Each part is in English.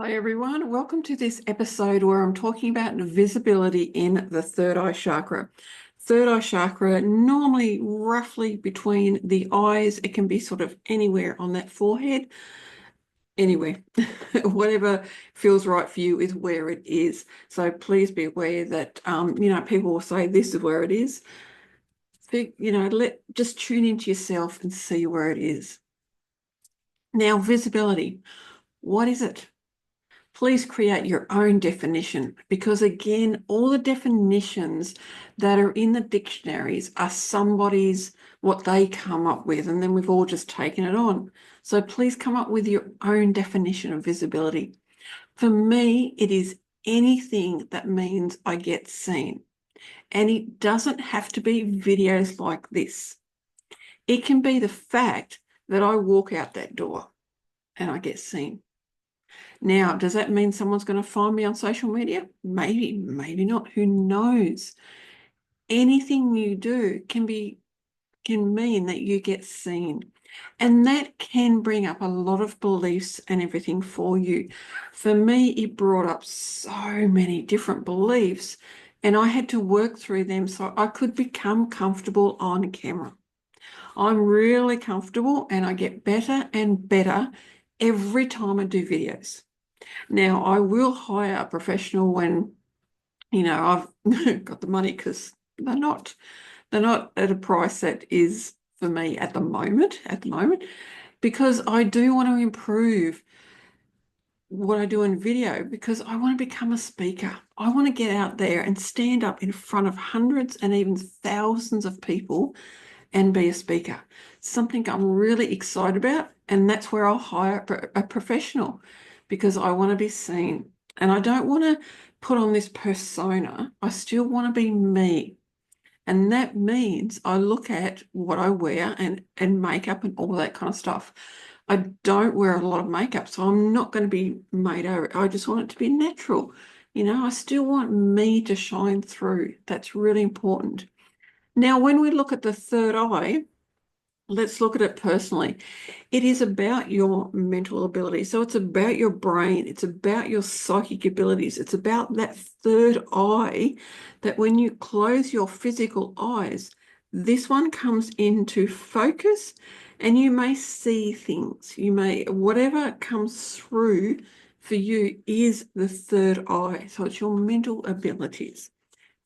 Hi everyone, welcome to this episode where I'm talking about visibility in the third eye chakra. Third eye chakra, normally roughly between the eyes, it can be sort of anywhere on that forehead, anywhere. Whatever feels right for you is where it is. So please be aware that, people will say this is where it is. Just tune into yourself and see where it is. Now, visibility, what is it? Please create your own definition because, again, all the definitions that are in the dictionaries are somebody's, what they come up with, and then we've all just taken it on. So please come up with your own definition of visibility. For me, it is anything that means I get seen. And it doesn't have to be videos like this. It can be the fact that I walk out that door and I get seen. Now, does that mean someone's going to find me on social media? Maybe, maybe not. Who knows? Anything you do can mean that you get seen. And that can bring up a lot of beliefs and everything for you. For me, it brought up so many different beliefs, and I had to work through them so I could become comfortable on camera. I'm really comfortable and I get better and better every time I do videos. Now, I will hire a professional when, I've got the money because they're not at a price that is for me at the moment, because I do want to improve what I do in video because I want to become a speaker. I want to get out there and stand up in front of hundreds and even thousands of people and be a speaker. Something I'm really excited about, and that's where I'll hire a professional because I want to be seen. And I don't want to put on this persona. I still want to be me. And that means I look at what I wear and makeup and all that kind of stuff. I don't wear a lot of makeup, so I'm not going to be made over. I just want it to be natural. I still want me to shine through. That's really important. Now, when we look at the third eye, let's look at it personally. It is about your mental ability. So it's about your brain. It's about your psychic abilities. It's about that third eye that when you close your physical eyes, this one comes into focus and you may see things. Whatever comes through for you is the third eye. So it's your mental abilities.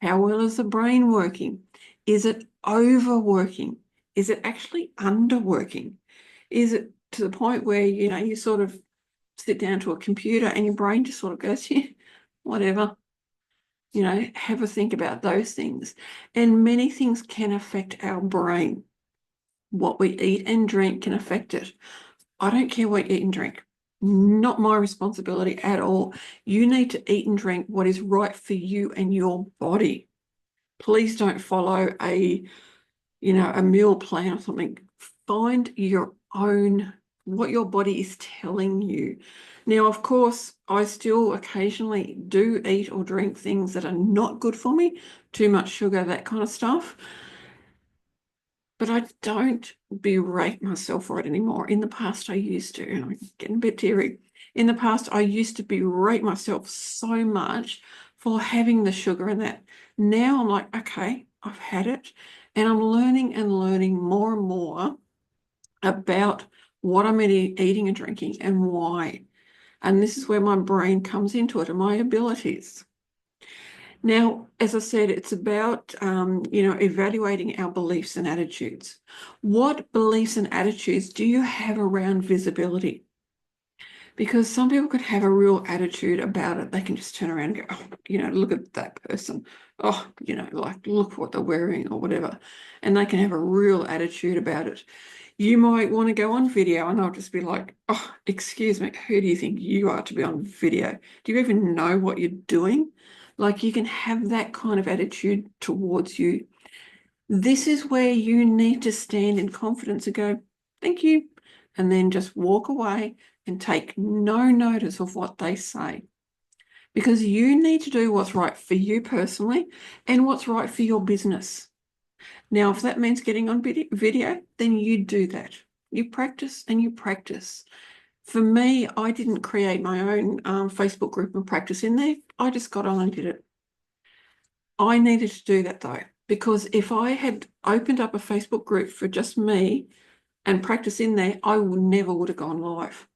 How well is the brain working? Is it overworking? Is it actually underworking? Is it to the point where, you sort of sit down to a computer and your brain just sort of goes, yeah, whatever. Have a think about those things. And many things can affect our brain. What we eat and drink can affect it. I don't care what you eat and drink. Not my responsibility at all. You need to eat and drink what is right for you and your body. Please don't follow a meal plan or something. Find your own, what your body is telling you. Now, of course, I still occasionally do eat or drink things that are not good for me, too much sugar, that kind of stuff. But I don't berate myself for it anymore. In the past, I used to, and I'm getting a bit teary. In the past, I used to berate myself so much for having the sugar and that. Now I'm like, okay, I've had it. And I'm learning and learning more and more about what I'm eating and drinking and why. And this is where my brain comes into it and my abilities. Now, as I said, it's about, evaluating our beliefs and attitudes. What beliefs and attitudes do you have around visibility? Because some people could have a real attitude about it. They can just turn around and go, oh, look at that person. Oh, look what they're wearing or whatever. And they can have a real attitude about it. You might want to go on video and I'll just be like, oh, excuse me, who do you think you are to be on video? Do you even know what you're doing? Like you can have that kind of attitude towards you. This is where you need to stand in confidence and go, thank you, and then just walk away and take no notice of what they say. Because you need to do what's right for you personally and what's right for your business. Now, if that means getting on video, then you do that. You practice and you practice. For me, I didn't create my own Facebook group and practice in there. I just got on and did it. I needed to do that though, because if I had opened up a Facebook group for just me and practice in there, I never would have gone live.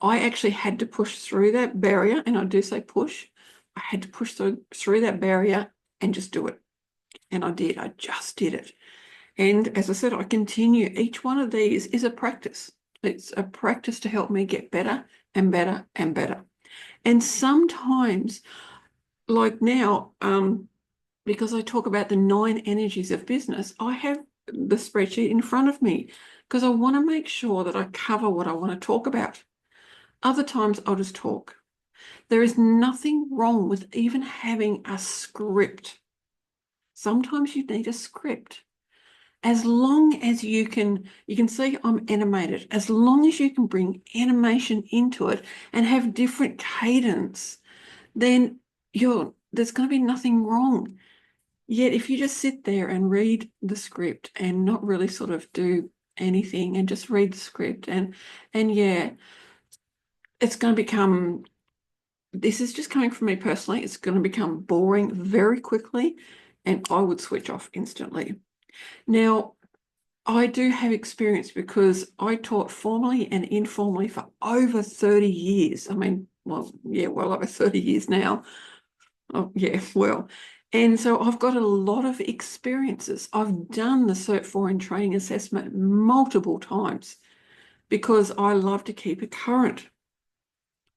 I actually had to push through that barrier, and I do say push. I had to push through that barrier and just do it. And I did. I just did it. And as I said, I continue. Each one of these is a practice. It's a practice to help me get better and better and better. And sometimes, like now, because I talk about the 9 energies of business, I have the spreadsheet in front of me because I want to make sure that I cover what I want to talk about. Other times I'll just talk. There is nothing wrong with even having a script. Sometimes you need a script. As long as you can see I'm animated, as long as you can bring animation into it and have different cadence, then there's going to be nothing wrong. Yet if you just sit there and read the script and not really sort of do anything and just read the script and yeah, it's going to become, this is just coming from me personally, it's going to become boring very quickly and I would switch off instantly. Now, I do have experience because I taught formally and informally for over 30 years. I mean, well, yeah, well over 30 years now. Oh, yeah, well. And so I've got a lot of experiences. I've done the Cert 4 in training assessment multiple times because I love to keep it current.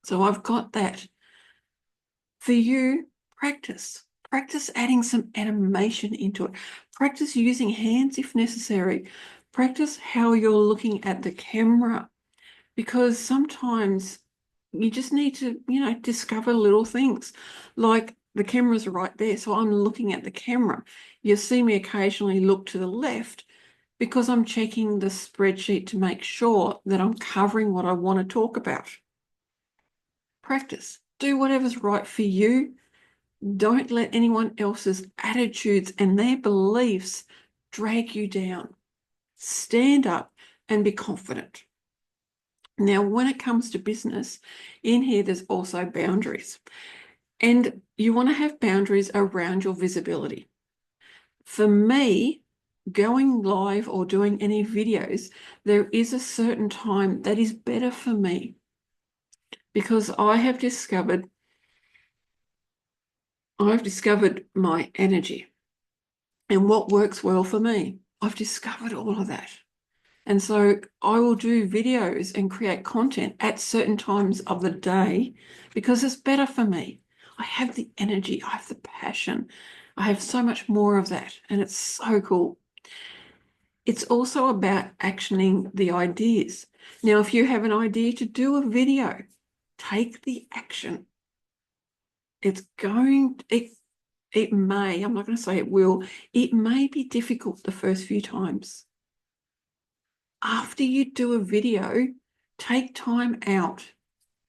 So I've got that. For you, practice. Practice adding some animation into it. Practice using hands if necessary. Practice how you're looking at the camera, because sometimes you just need to, discover little things. Like the camera's right there, so I'm looking at the camera. You'll see me occasionally look to the left because I'm checking the spreadsheet to make sure that I'm covering what I want to talk about. Practice. Do whatever's right for you. Don't let anyone else's attitudes and their beliefs drag you down. Stand up and be confident. Now, when it comes to business, in here, there's also boundaries. And you want to have boundaries around your visibility. For me, going live or doing any videos, there is a certain time that is better for me because I've discovered my energy and what works well for me. I've discovered all of that. And so I will do videos and create content at certain times of the day because it's better for me. I have the energy, I have the passion, I have so much more of that, and it's so cool. It's also about actioning the ideas. Now, if you have an idea to do a video, take the action. It may, I'm not going to say it will, it may be difficult the first few times. After you do a video, take time out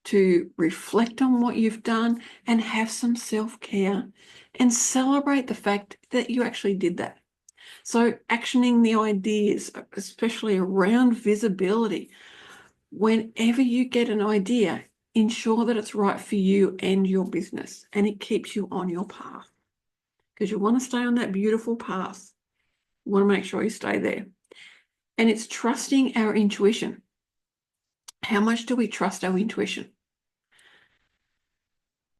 to reflect on what you've done and have some self-care and celebrate the fact that you actually did that. So actioning the ideas, especially around visibility, whenever you get an idea, ensure that it's right for you and your business and it keeps you on your path because you want to stay on that beautiful path. You want to make sure you stay there. And it's trusting our intuition. How much do we trust our intuition?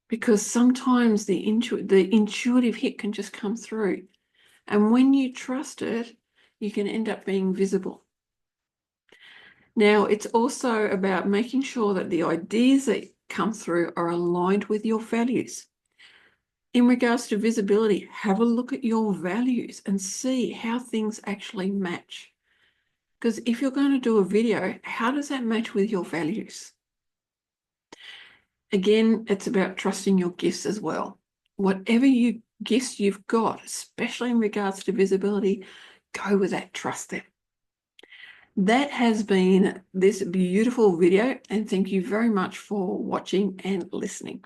Because sometimes the intuitive hit can just come through. And when you trust it, you can end up being visible. Now, it's also about making sure that the ideas that come through are aligned with your values. In regards to visibility, have a look at your values and see how things actually match. Because if you're going to do a video, how does that match with your values? Again, it's about trusting your gifts as well. Whatever gifts you've got, especially in regards to visibility, go with that, trust them. That has been this beautiful video, and thank you very much for watching and listening.